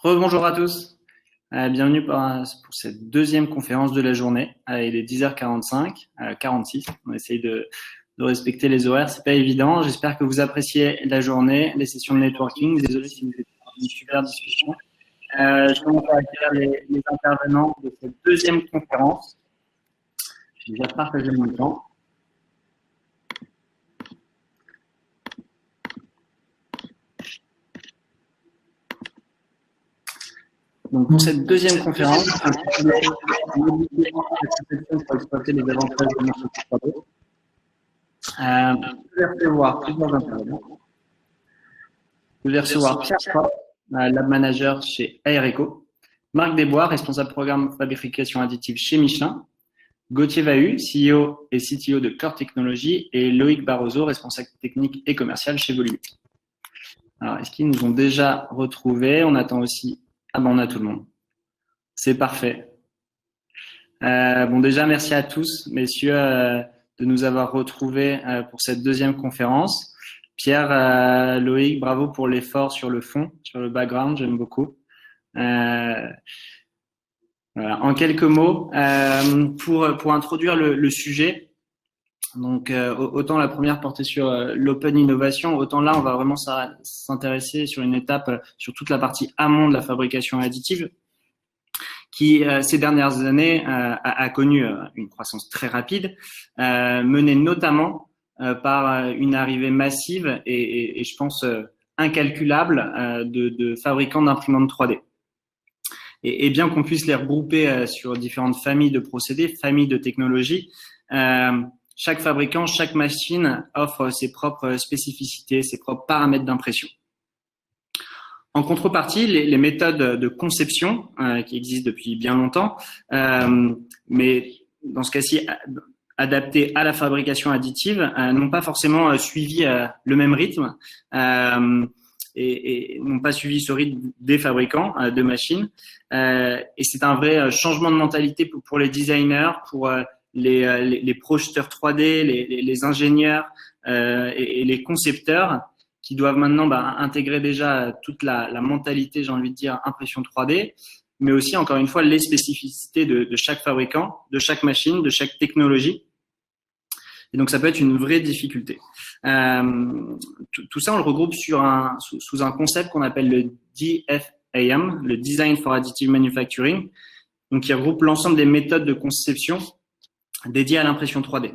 Rebonjour à tous. Bienvenue pour cette deuxième conférence de la journée. Il est 10h45, 46. On essaye de respecter les horaires. C'est pas évident. J'espère que vous appréciez la journée, les sessions de networking. Désolé si vous êtes dans une super discussion. Je commence à accueillir les intervenants de cette deuxième conférence. Je vais déjà partager mon temps. Donc, pour cette deuxième conférence, pour exploiter les avantages de notre produit, vous allez recevoir plusieurs intervenants. Vous allez recevoir Pierre Croix, Lab Manager chez Aereco, Marc Desbois, responsable programme fabrication additive chez Michelin, Gauthier Vahu, CEO et CTO de Core Technologies, et Loïc Barroso, responsable technique et commercial chez Volumix. Alors, est-ce qu'ils nous ont déjà retrouvés? On attend aussi. Ah ben, on a tout le monde. C'est parfait. Bon, déjà, merci à tous, messieurs, de nous avoir retrouvés pour cette deuxième conférence. Pierre, Loïc, bravo pour l'effort sur le fond, sur le background, j'aime beaucoup. Voilà. En quelques mots, pour introduire le sujet, donc autant la première portée sur l'open innovation, autant là on va vraiment s'intéresser sur une étape sur toute la partie amont de la fabrication additive qui ces dernières années a connu une croissance très rapide, menée notamment par une arrivée massive et je pense incalculable de fabricants d'imprimantes 3D. Et bien qu'on puisse les regrouper sur différentes familles de procédés, familles de technologies, chaque fabricant, chaque machine offre ses propres spécificités, ses propres paramètres d'impression. En contrepartie, les méthodes de conception qui existent depuis bien longtemps, mais dans ce cas-ci adaptées à la fabrication additive, n'ont pas forcément suivi le même rythme et n'ont pas suivi ce rythme des fabricants de machines. Et c'est un vrai changement de mentalité pour les designers, pour les projeteurs 3D, les ingénieurs et les concepteurs qui doivent maintenant intégrer déjà toute la mentalité, j'ai envie de dire, impression 3D, mais aussi, encore une fois, les spécificités de chaque fabricant, de chaque machine, de chaque technologie. Et donc, ça peut être une vraie difficulté. Tout ça, on le regroupe sous un concept qu'on appelle le DFAM, le Design for Additive Manufacturing, donc qui regroupe l'ensemble des méthodes de conception dédiées à l'impression 3D.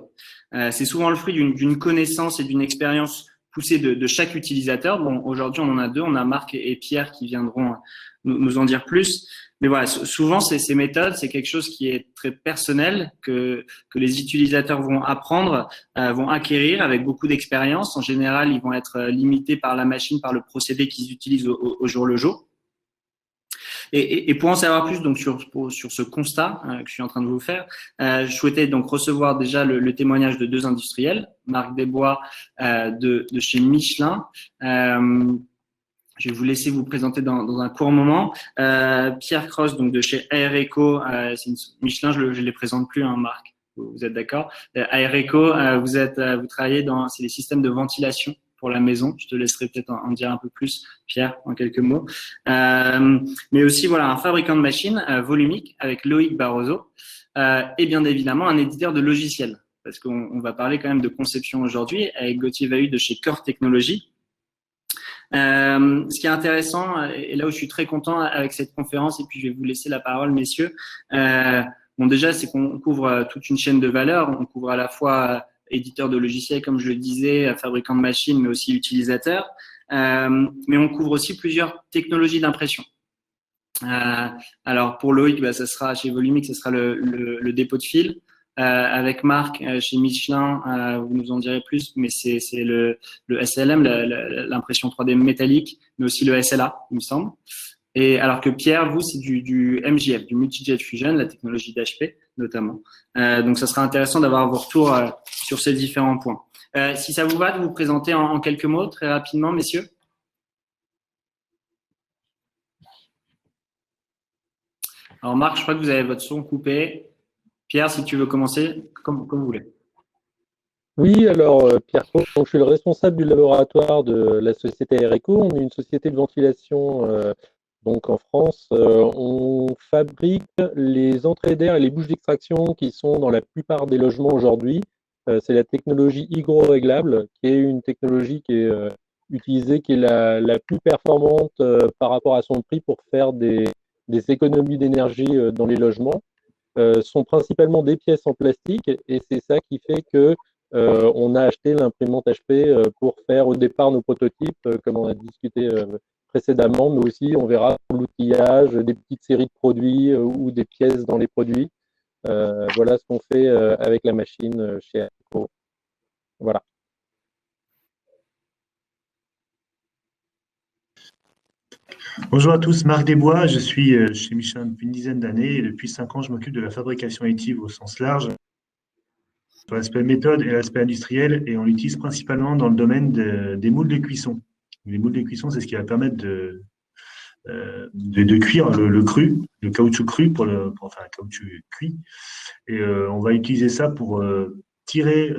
C'est souvent le fruit d'une connaissance et d'une expérience poussée de chaque utilisateur. Bon, aujourd'hui, on en a deux. On a Marc et Pierre qui viendront nous en dire plus. Mais voilà, souvent, ces méthodes, c'est quelque chose qui est très personnel, que les utilisateurs vont apprendre, vont acquérir avec beaucoup d'expérience. En général, ils vont être limités par la machine, par le procédé qu'ils utilisent au jour le jour. Et pour en savoir plus donc sur ce constat que je suis en train de vous faire, je souhaitais donc recevoir déjà le témoignage de deux industriels, Marc Desbois de chez Michelin. Je vais vous laisser vous présenter dans un court moment. Pierre Cross donc de chez Aereco, Michelin, je les présente plus, hein, Marc. Vous êtes d'accord? Aereco, vous travaillez c'est les systèmes de ventilation pour la maison. Je te laisserai peut-être en dire un peu plus, Pierre, en quelques mots. Mais aussi, voilà, un fabricant de machines, Volumix, avec Loïc Barroso, et bien évidemment un éditeur de logiciels, parce qu'on va parler quand même de conception aujourd'hui, avec Gauthier Vahu de chez Core Technologies. Ce qui est intéressant, et là où je suis très content avec cette conférence, et puis je vais vous laisser la parole, messieurs. Bon, déjà, c'est qu'on couvre toute une chaîne de valeur. On couvre à la fois éditeur de logiciels, comme je le disais, fabricant de machines, mais aussi utilisateur. Mais on couvre aussi plusieurs technologies d'impression. Alors, pour Loïc, ça sera chez Volumix, ça sera le dépôt de fil. Avec Marc, chez Michelin, vous nous en direz plus, mais c'est le SLM, l'impression 3D métallique, mais aussi le SLA, il me semble. Et alors que Pierre, vous, c'est du MJF, du Multi-Jet Fusion, la technologie d'HP notamment. Donc, ça sera intéressant d'avoir vos retours sur ces différents points. Si ça vous va de vous présenter en quelques mots, très rapidement, messieurs. Alors, Marc, je crois que vous avez votre son coupé. Pierre, si tu veux commencer, comme vous voulez. Oui, alors Pierre, je suis le responsable du laboratoire de la société Aereco. On est une société de ventilation Donc en France, on fabrique les entrées d'air et les bouches d'extraction qui sont dans la plupart des logements aujourd'hui. C'est la technologie hygroréglable, qui est une technologie qui est utilisée, qui est la plus performante par rapport à son prix pour faire des économies d'énergie dans les logements. Sont principalement des pièces en plastique et c'est ça qui fait que on a acheté l'imprimante HP pour faire au départ nos prototypes, comme on a discuté précédemment, mais aussi on verra l'outillage, des petites séries de produits ou des pièces dans les produits. Voilà ce qu'on fait avec la machine chez Aeco. Voilà. Bonjour à tous, Marc Desbois, je suis chez Michelin depuis une dizaine d'années et depuis 5 ans, je m'occupe de la fabrication additive au sens large, sur l'aspect méthode et l'aspect industriel, et on l'utilise principalement dans le domaine des moules de cuisson. Les moules de cuisson, c'est ce qui va permettre de cuire le cru, le caoutchouc cru, enfin un caoutchouc cuit, et on va utiliser ça pour tirer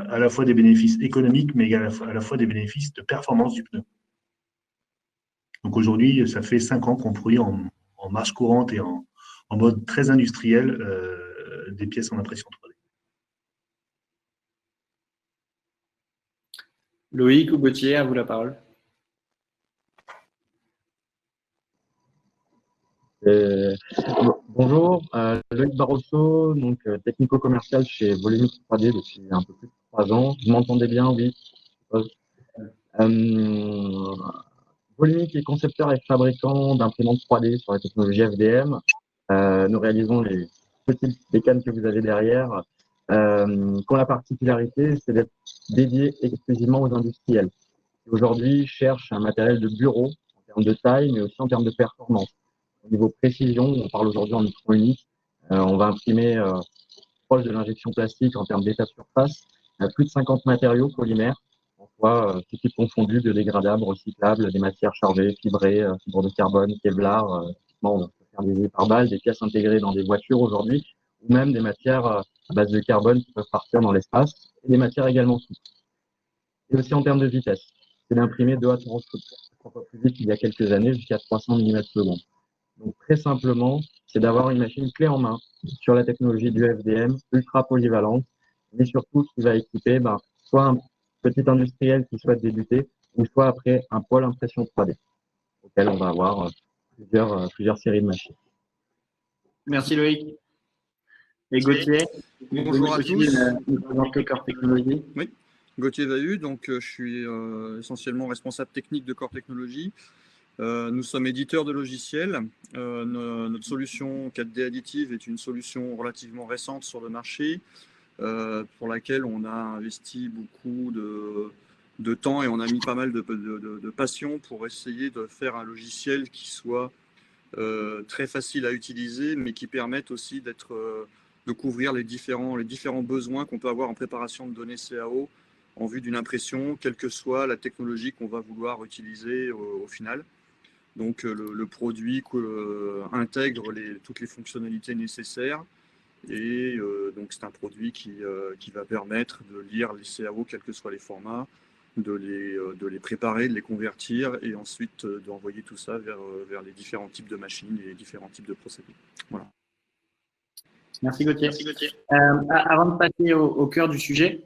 à la fois des bénéfices économiques, mais à la fois des bénéfices de performance du pneu. Donc aujourd'hui, ça fait 5 ans qu'on produit en marche courante et en mode très industriel des pièces en impression 3D. Loïc ou Gauthier, à vous la parole. Bonjour, Loïc Barroso, donc technico-commercial chez Volumic 3D depuis un peu plus de 3 ans. Vous m'entendez bien? Oui. Volumic est concepteur et fabricant d'imprimantes 3D sur la technologie FDM. Nous réalisons les petites bécanes que vous avez derrière, qui ont la particularité, c'est d'être dédiés exclusivement aux industriels. Aujourd'hui, cherchent un matériel de bureau en termes de taille, mais aussi en termes de performance. Au niveau précision, on parle aujourd'hui en micro unique. On va imprimer proche de l'injection plastique en termes d'état de surface. Plus de 50 matériaux polymères, en soit tout type confondu, biodégradables, recyclables, des matières chargées, fibrées, fibres de carbone, Kevlar, on peut faire des pare-balles, des pièces intégrées dans des voitures aujourd'hui, ou même des matières à base de carbone qui peuvent partir dans l'espace, et des matières également souples. Et aussi en termes de vitesse, c'est d'imprimer 2 à 3 fois plus vite qu'il y a quelques années, jusqu'à 300 mm/s. Donc très simplement, c'est d'avoir une machine clé en main sur la technologie du FDM, ultra polyvalente, mais surtout qui va équiper soit un petit industriel qui souhaite débuter, ou soit après un pôle impression 3D, auquel on va avoir plusieurs séries de machines. Merci Loïc. Et Gauthier, bonjour à tous. Nous présenter Core Technologies. Oui, Gauthier Vahu, donc je suis essentiellement responsable technique de Core Technologies. Nous sommes éditeurs de logiciels. Notre solution 4D additive est une solution relativement récente sur le marché, pour laquelle on a investi beaucoup de temps et on a mis pas mal de passion pour essayer de faire un logiciel qui soit très facile à utiliser, mais qui permette aussi de couvrir les différents besoins qu'on peut avoir en préparation de données CAO en vue d'une impression, quelle que soit la technologie qu'on va vouloir utiliser au final. Donc le produit intègre toutes les fonctionnalités nécessaires et donc c'est un produit qui va permettre de lire les CAO, quels que soient les formats, de les préparer, de les convertir et ensuite d'envoyer tout ça vers les différents types de machines et les différents types de procédés. Voilà. Merci Gauthier. Avant de passer au cœur du sujet,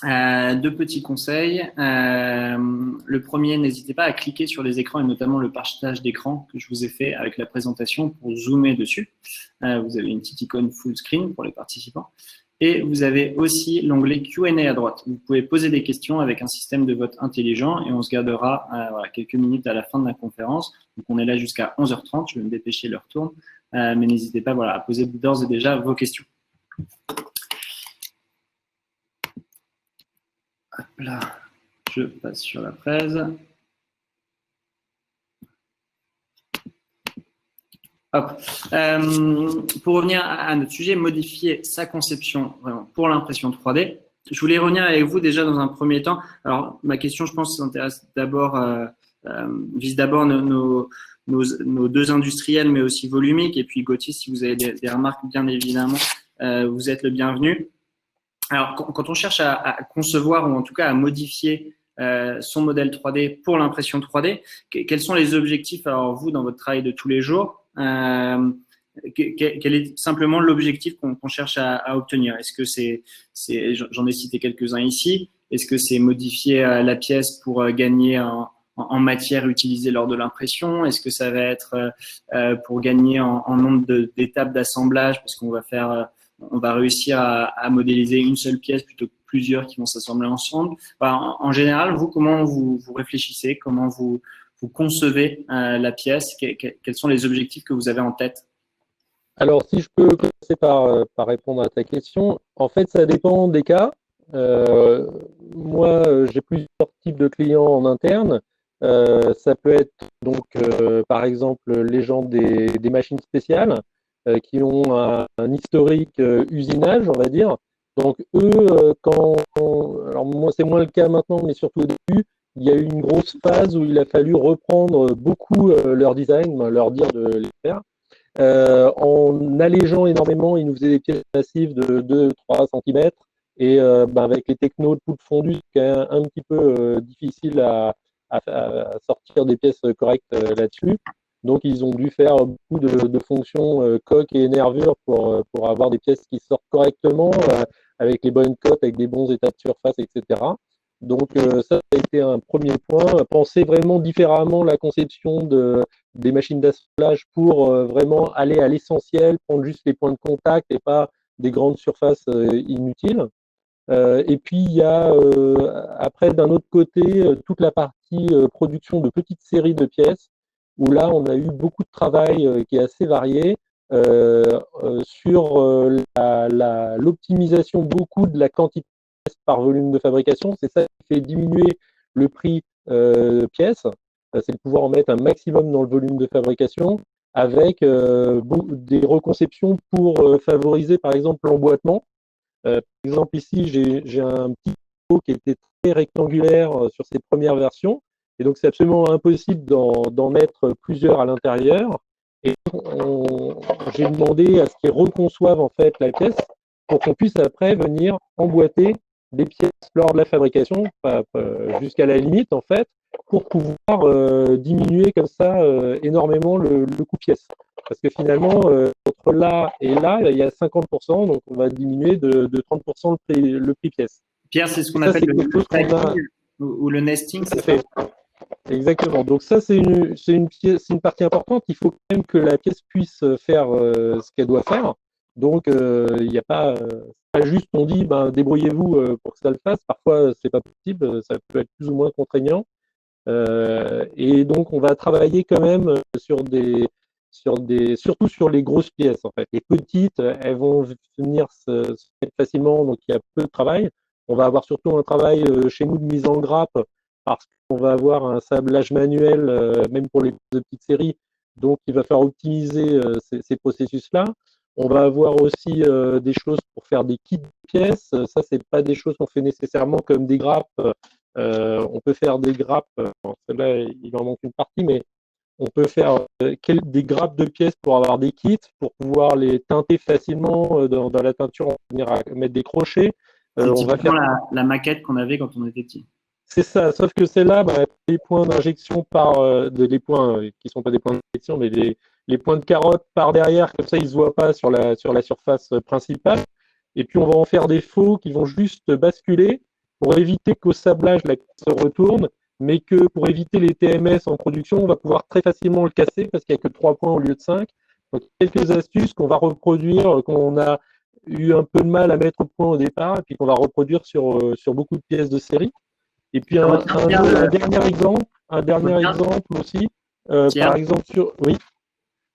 2 petits conseils. Le premier, n'hésitez pas à cliquer sur les écrans et notamment le partage d'écran que je vous ai fait avec la présentation pour zoomer dessus. Vous avez une petite icône full screen pour les participants. Et vous avez aussi l'onglet Q&A à droite. Vous pouvez poser des questions avec un système de vote intelligent et on se gardera quelques minutes à la fin de la conférence. Donc on est là jusqu'à 11h30. Je vais me dépêcher, l'heure tourne. Mais n'hésitez pas à poser d'ores et déjà vos questions. Hop là, je passe sur la presse. Hop. Pour revenir à notre sujet, modifier sa conception vraiment pour l'impression 3D. Je voulais revenir avec vous déjà dans un premier temps. Alors, ma question, je pense, vise d'abord nos 2 industriels, mais aussi Volumic. Et puis Gauthier, si vous avez des remarques, bien évidemment, vous êtes le bienvenu. Alors, quand on cherche à concevoir ou en tout cas à modifier son modèle 3D pour l'impression 3D. Quels sont les objectifs, alors vous, dans votre travail de tous les jours quel est simplement l'objectif qu'on cherche à obtenir? Est-ce que j'en ai cité quelques-uns ici, est-ce que c'est modifier la pièce pour gagner en matière utilisée lors de l'impression? Est-ce que ça va être pour gagner en nombre d'étapes d'assemblage parce qu'on on va réussir à modéliser une seule pièce plutôt que plusieurs qui vont s'assembler ensemble? En général, vous, comment vous réfléchissez? Comment vous concevez la pièce? Quels sont les objectifs que vous avez en tête? Alors, si je peux commencer par répondre à ta question, en fait, ça dépend des cas. Moi, j'ai plusieurs types de clients en interne. Ça peut être donc, par exemple, les gens des machines spéciales qui ont un historique usinage, on va dire. Donc, eux, alors moi, c'est moins le cas maintenant, mais surtout au début, il y a eu une grosse phase où il a fallu reprendre beaucoup leur design, leur dire de les faire. En allégeant énormément, ils nous faisaient des pièces massives de 2-3 cm et avec les technos de poudre fondue, c'est quand même un petit peu difficile à sortir des pièces correctes là-dessus. Donc ils ont dû faire beaucoup de fonctions coque et nervure pour avoir des pièces qui sortent correctement avec les bonnes cotes, avec des bons états de surface, etc. Donc ça a été un premier point. Penser vraiment différemment la conception des machines d'assemblage pour vraiment aller à l'essentiel, prendre juste les points de contact et pas des grandes surfaces inutiles. Et puis il y a après d'un autre côté toute la partie production de petites séries de pièces où là on a eu beaucoup de travail qui est assez varié sur l'optimisation beaucoup de la quantité par volume de fabrication. C'est ça qui fait diminuer le prix pièce. C'est de pouvoir en mettre un maximum dans le volume de fabrication avec des reconceptions pour favoriser par exemple l'emboîtement. Par exemple ici j'ai un petit pot qui était très rectangulaire sur ces premières versions et donc c'est absolument impossible d'en mettre plusieurs à l'intérieur et j'ai demandé à ce qu'ils reconçoivent en fait la pièce pour qu'on puisse après venir emboîter des pièces lors de la fabrication jusqu'à la limite en fait pour pouvoir diminuer comme ça énormément le coût pièce. Parce que finalement, entre là et là, il y a 50%, donc on va diminuer de 30% le prix pièce. Pierre, c'est ce qu'on appelle le stacking ou le nesting, c'est fait. Exactement. Donc ça, c'est une partie importante. Il faut quand même que la pièce puisse faire ce qu'elle doit faire. Donc, il n'y a pas juste on dit débrouillez-vous pour que ça le fasse. Parfois, c'est pas possible. Ça peut être plus ou moins contraignant. Et donc, on va travailler quand même surtout sur les grosses pièces en fait. Les petites, elles vont venir se mettre facilement, donc il y a peu de travail. On va avoir surtout un travail chez nous de mise en grappe parce qu'on va avoir un sablage manuel, même pour les petites séries. Donc, il va falloir optimiser ces processus-là. On va avoir aussi des choses pour faire des kits de pièces. Ça, c'est pas des choses qu'on fait nécessairement comme des grappes. On peut faire des grappes. Celle-là, il en manque une partie, mais on peut faire des grappes de pièces pour avoir des kits, pour pouvoir les teinter facilement dans la teinture. On va venir à mettre des crochets. On va faire la maquette qu'on avait quand on était petit. C'est ça, sauf que celle-là, les points d'injection les points qui ne sont pas des points d'injection, mais les points de carotte par derrière, comme ça ils ne se voient pas sur la surface principale. Et puis on va en faire des faux qui vont juste basculer pour éviter qu'au sablage la pièce se retourne, mais que pour éviter les TMS en production, on va pouvoir très facilement le casser parce qu'il n'y a que 3 points au lieu de 5. Donc quelques astuces qu'on va reproduire, qu'on a eu un peu de mal à mettre au point au départ, et puis qu'on va reproduire sur beaucoup de pièces de série. Et puis un dernier exemple aussi, par exemple sur… Oui.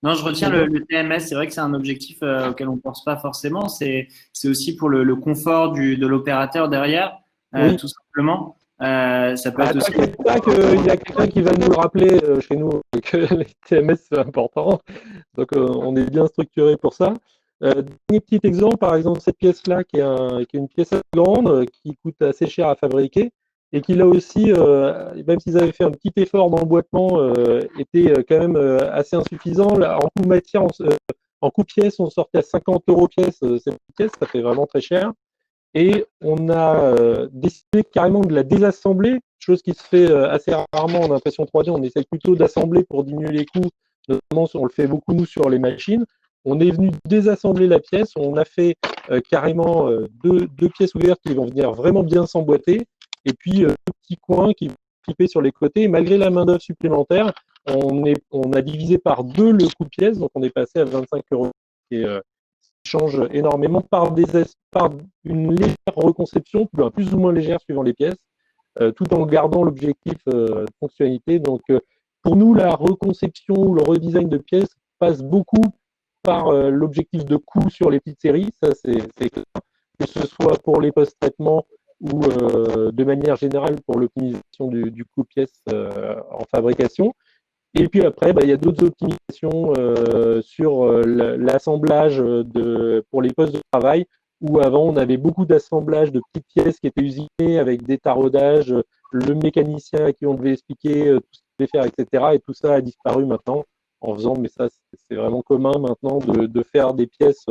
Non, je retiens le TMS. C'est vrai que c'est un objectif auquel on ne pense pas forcément. C'est aussi pour le confort de l'opérateur derrière, oui. tout simplement. Ça peut être aussi… T'inquiète pas qu'il y a quelqu'un qui va nous le rappeler chez nous que les TMS c'est important. Donc on est bien structuré pour ça. Dernier petit exemple, par exemple cette pièce-là qui est une pièce assez grande, qui coûte assez cher à fabriquer et qui là aussi, même s'ils avaient fait un petit effort d'emboîtement, était quand même assez insuffisant. Là, en coût matière, en coût pièce, on sortait à 50 € pièce. Cette pièce, ça fait vraiment très cher. Et on a décidé carrément de la désassembler chose qui se fait assez rarement en impression 3D. On essaie plutôt d'assembler pour diminuer les coûts, notamment on le fait beaucoup nous sur les machines. On est venu désassembler la pièce, on a fait carrément deux pièces ouvertes qui vont venir vraiment bien s'emboîter, et puis deux petits coins qui vont clipper sur les côtés. Et malgré la main-d'œuvre supplémentaire, on a divisé par 2 le coût de pièce, donc on est passé à 25 €, et change énormément par une légère reconception, plus ou moins légère suivant les pièces, tout en gardant l'objectif de fonctionnalité. Donc, pour nous, la reconception ou le redesign de pièces passe beaucoup par l'objectif de coût sur les petites séries, ça c'est clair, que ce soit pour les post-traitements ou de manière générale pour l'optimisation du coût de pièce en fabrication. Et puis après, il y a d'autres optimisations sur l'assemblage pour les postes de travail, où avant on avait beaucoup d'assemblage de petites pièces qui étaient usinées avec des taraudages, le mécanicien à qui on devait expliquer tout ce qu'il devait faire, etc. Et tout ça a disparu maintenant en faisant, mais ça c'est vraiment commun maintenant de faire des pièces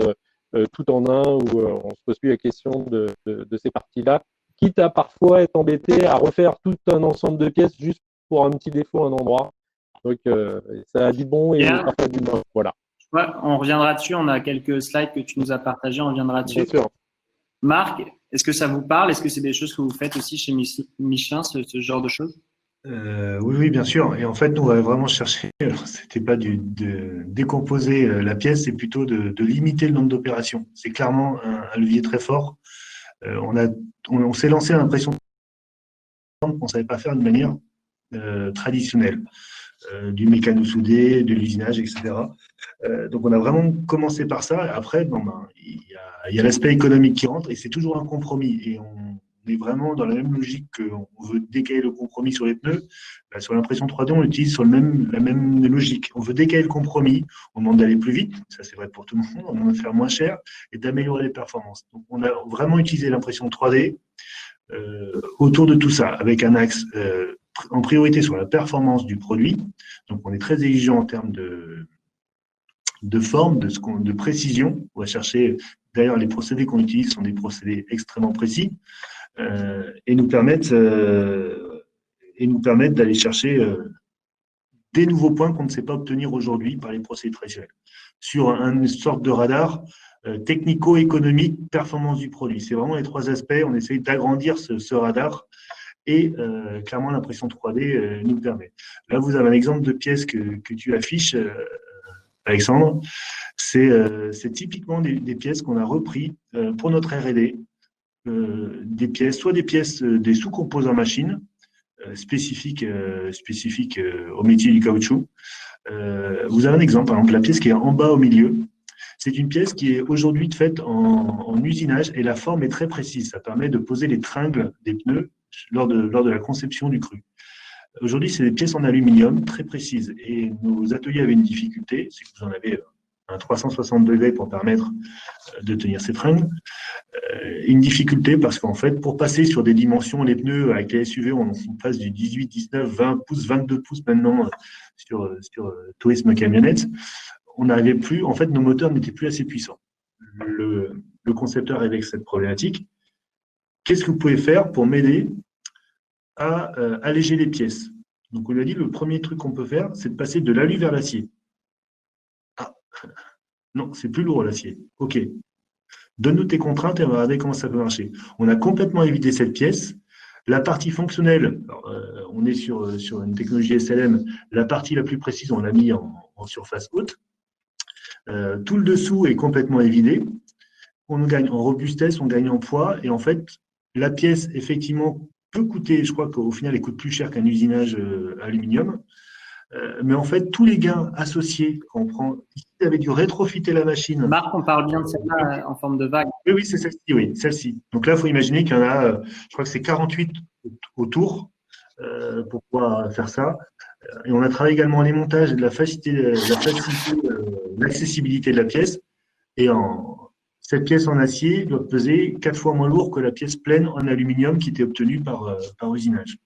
tout en un, où on se pose plus la question de ces parties-là, quitte à parfois être embêté à refaire tout un ensemble de pièces juste pour un petit défaut à un endroit. Donc, ça a du bon et parfois du moins. Voilà. Ouais, on reviendra dessus. On a quelques slides que tu nous as partagés. On reviendra dessus. Bien sûr. Marc, est-ce que ça vous parle? Est-ce que c'est des choses que vous faites aussi chez Michelin, ce genre de choses? Oui, bien sûr. Et en fait, nous, on va vraiment chercher, c'était pas de décomposer la pièce, c'est plutôt de limiter le nombre d'opérations. C'est clairement un levier très fort. On s'est lancé à l'impression qu'on ne savait pas faire de manière traditionnelle. Du mécano-soudé, de l'usinage, etc. Donc, on a vraiment commencé par ça. Après, il y a l'aspect économique qui rentre et c'est toujours un compromis. Et on est vraiment dans la même logique qu'on veut décaler le compromis sur les pneus. Sur l'impression 3D, on utilise sur la même logique. On veut décaler le compromis, on demande d'aller plus vite, ça c'est vrai pour tout le monde, on demande de faire moins cher et d'améliorer les performances. Donc, on a vraiment utilisé l'impression 3D autour de tout ça, avec un axe en priorité sur la performance du produit. Donc, on est très exigeant en termes de forme, de précision. On va chercher, d'ailleurs, les procédés qu'on utilise sont des procédés extrêmement précis et nous permettent d'aller chercher des nouveaux points qu'on ne sait pas obtenir aujourd'hui par les procédés traditionnels. Sur une sorte de radar technico-économique, performance du produit. C'est vraiment les 3 aspects. On essaye d'agrandir ce radar. Et clairement, l'impression 3D nous permet. Là, vous avez un exemple de pièce que tu affiches, Alexandre. C'est typiquement des pièces qu'on a repris pour notre R&D. Des pièces, soit des pièces, des sous-composants machines spécifiques au métier du caoutchouc. Vous avez un exemple, par exemple, la pièce qui est en bas au milieu. C'est une pièce qui est aujourd'hui faite en usinage et la forme est très précise. Ça permet de poser les tringles des pneus lors de la conception du cru. Aujourd'hui, c'est des pièces en aluminium très précises et nos ateliers avaient une difficulté, c'est que vous en avez un 360 degrés pour permettre de tenir ces tringles. Une difficulté parce qu'en fait, pour passer sur des dimensions, les pneus avec les SUV, on passe du 18, 19, 20 pouces, 22 pouces maintenant sur tourisme camionnette. On n'arrivait plus, en fait, nos moteurs n'étaient plus assez puissants. Le concepteur avec cette problématique. Qu'est-ce que vous pouvez faire pour m'aider à alléger les pièces? Donc, on lui a dit, le premier truc qu'on peut faire, c'est de passer de l'alu vers l'acier. Ah, non, c'est plus lourd l'acier. OK. Donne-nous tes contraintes et on va regarder comment ça peut marcher. On a complètement évité cette pièce. La partie fonctionnelle, on est sur une technologie SLM. La partie la plus précise, on l'a mis en surface haute. Tout le dessous est complètement évidé. On gagne en robustesse, on gagne en poids. Et en fait, la pièce, effectivement, peut coûter, je crois qu'au final, elle coûte plus cher qu'un usinage aluminium. Mais en fait, tous les gains associés, quand on prend, ici, vous avez dû rétrofiter la machine. Marc, on parle bien de celle-là en forme de vague. Oui, c'est celle-ci, oui, celle-ci. Donc là, il faut imaginer qu'il y en a, je crois que c'est 48 autour pour pouvoir faire ça. Et on a travaillé également les montages et de l'accessibilité de la pièce. Et cette pièce en acier doit peser 4 fois moins lourd que la pièce pleine en aluminium qui était obtenue par usinage.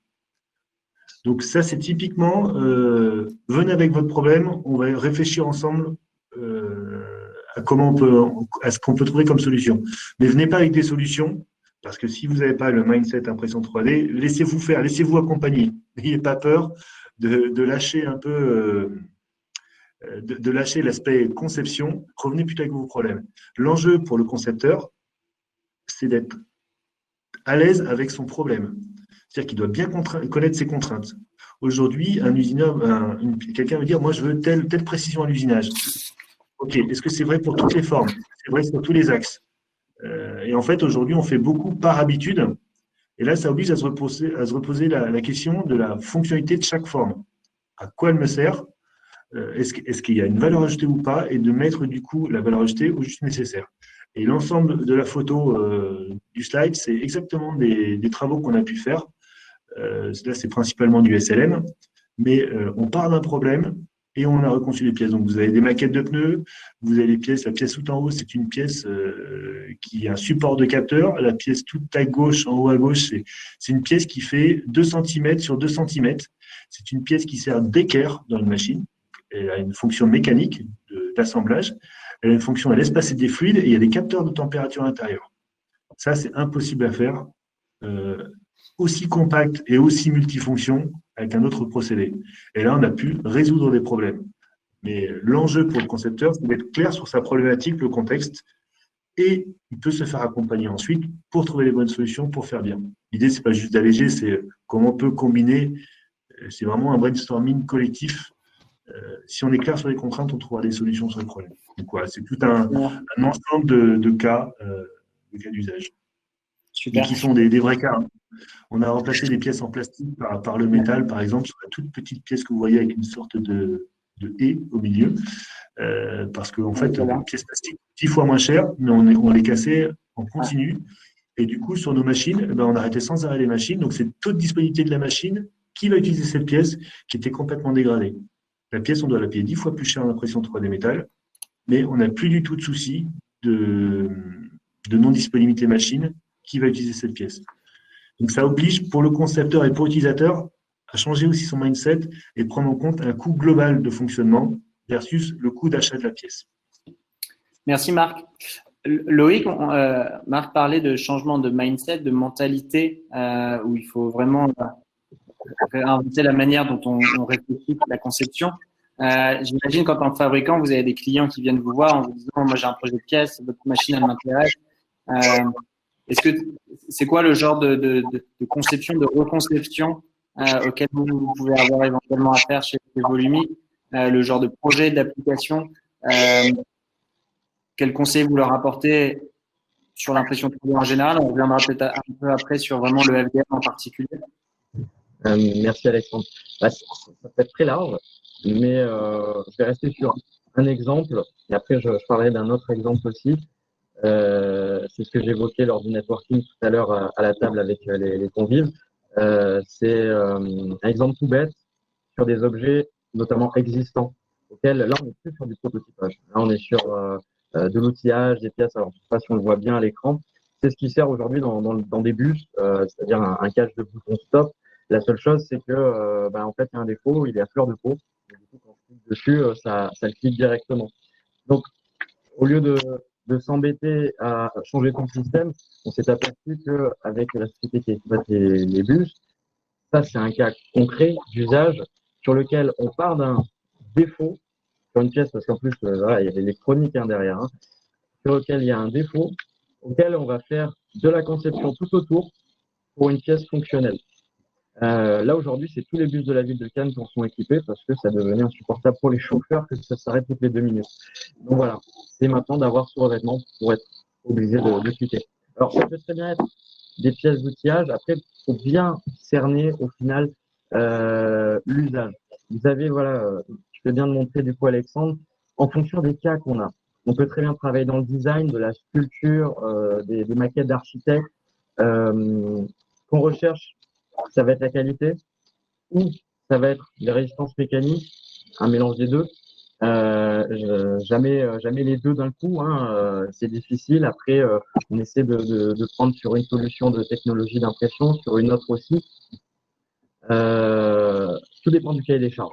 Donc ça, c'est typiquement, venez avec votre problème, on va réfléchir ensemble à ce qu'on peut trouver comme solution. Mais venez pas avec des solutions, Parce que si vous n'avez pas le mindset impression 3D, laissez-vous faire, laissez-vous accompagner. N'ayez pas peur de lâcher un peu, de lâcher l'aspect conception. Revenez plutôt avec vos problèmes. L'enjeu pour le concepteur, c'est d'être à l'aise avec son problème. C'est-à-dire qu'il doit bien connaître ses contraintes. Aujourd'hui, un usineur, quelqu'un veut dire, moi, je veux telle précision à l'usinage. OK, est-ce que c'est vrai pour toutes les formes? C'est vrai sur tous les axes? Et en fait, aujourd'hui, on fait beaucoup par habitude. Et là, ça oblige à se reposer la question de la fonctionnalité de chaque forme. À quoi elle me sert? Est-ce qu'il y a une valeur ajoutée ou pas? Et de mettre du coup la valeur ajoutée au juste nécessaire. Et l'ensemble de la photo du slide, c'est exactement des travaux qu'on a pu faire. Là, c'est principalement du SLM, mais on part d'un problème et on a reconçu les pièces. Donc, vous avez des maquettes de pneus, vous avez les pièces, la pièce tout en haut, c'est une pièce qui a un support de capteur. La pièce toute à gauche, en haut à gauche, c'est une pièce qui fait 2 cm sur 2 cm. C'est une pièce qui sert d'équerre dans une machine. Elle a une fonction mécanique d'assemblage. Elle a une fonction, elle laisse passer des fluides et il y a des capteurs de température intérieure. Ça, c'est impossible à faire aussi compact et aussi multifonction avec un autre procédé. Et là, on a pu résoudre des problèmes. Mais l'enjeu pour le concepteur, c'est d'être clair sur sa problématique, le contexte, et il peut se faire accompagner ensuite pour trouver les bonnes solutions pour faire bien. L'idée, c'est pas juste d'alléger, c'est comment on peut combiner. C'est vraiment un brainstorming collectif. Si on est clair sur les contraintes, on trouvera des solutions sur les problèmes. Donc voilà, c'est tout un ensemble de cas d'usage. Super. Et qui sont des vrais cas. On a remplacé des pièces en plastique par le métal, par exemple, sur la toute petite pièce que vous voyez avec une sorte de haie au milieu. Parce qu'en fait, les pièces plastiques, 10 fois moins chères, mais on les cassait en continu. Et du coup, sur nos machines, on arrêtait sans arrêt les machines. Donc, c'est taux de disponibilité de la machine qui va utiliser cette pièce qui était complètement dégradée. La pièce, on doit la payer 10 fois plus cher en impression 3D métal, mais on n'a plus du tout de souci de non-disponibilité machine qui va utiliser cette pièce. Donc, ça oblige pour le concepteur et pour l'utilisateur à changer aussi son mindset et prendre en compte un coût global de fonctionnement versus le coût d'achat de la pièce. Merci Marc. Loïc, Marc parlait de changement de mindset, de mentalité, où il faut vraiment réinventer la manière dont on réfléchit à la conception. J'imagine qu'en tant que fabricant, vous avez des clients qui viennent vous voir en vous disant « Moi, j'ai un projet de pièce, votre machine, elle m'intéresse. » Est-ce que c'est quoi le genre de conception, de reconception auquel vous pouvez avoir éventuellement affaire chez Volumi, le genre de projet d'application, quel conseil vous leur apportez sur l'impression 3D en général? On reviendra peut-être un peu après sur vraiment le FDM en particulier. Merci Alexandre. Ça peut être très large, mais je vais rester sur un exemple et après je parlerai d'un autre exemple aussi. C'est ce que j'évoquais lors du networking tout à l'heure à la table avec les convives. C'est un exemple tout bête sur des objets notamment existants, auxquels là on n'est plus sur du prototypage. Là on est sur de l'outillage, des pièces. Alors je ne sais pas si on le voit bien à l'écran. C'est ce qui sert aujourd'hui dans des bus, c'est-à-dire un cache de bouton stop. La seule chose, c'est que en fait il y a un défaut, il est à fleur de peau. Et du coup, quand on clique dessus, ça le clique directement. Donc au lieu de s'embêter à changer ton système, on s'est aperçu qu'avec la société qui exploite les bus, ça c'est un cas concret d'usage sur lequel on part d'un défaut sur une pièce, parce qu'en plus il y a l'électronique derrière, sur lequel il y a un défaut, auquel on va faire de la conception tout autour pour une pièce fonctionnelle. Là aujourd'hui, c'est tous les bus de la ville de Cannes qui en sont équipés parce que ça devenait insupportable pour les chauffeurs que ça s'arrête toutes les 2 minutes. Donc voilà, c'est maintenant d'avoir ce revêtement pour être obligé de cliquer. Alors ça peut très bien être des pièces d'outillage. Après, il faut bien cerner au final l'usage. Vous avez, je fais bien de montrer du coup Alexandre, en fonction des cas qu'on a. On peut très bien travailler dans le design, de la sculpture, des maquettes d'architectes. Qu'on recherche, ça va être la qualité ou ça va être les résistances mécaniques, un mélange des deux. Jamais les deux d'un coup, c'est difficile. Après, on essaie de prendre sur une solution de technologie d'impression, sur une autre aussi. Tout dépend du cahier des charges.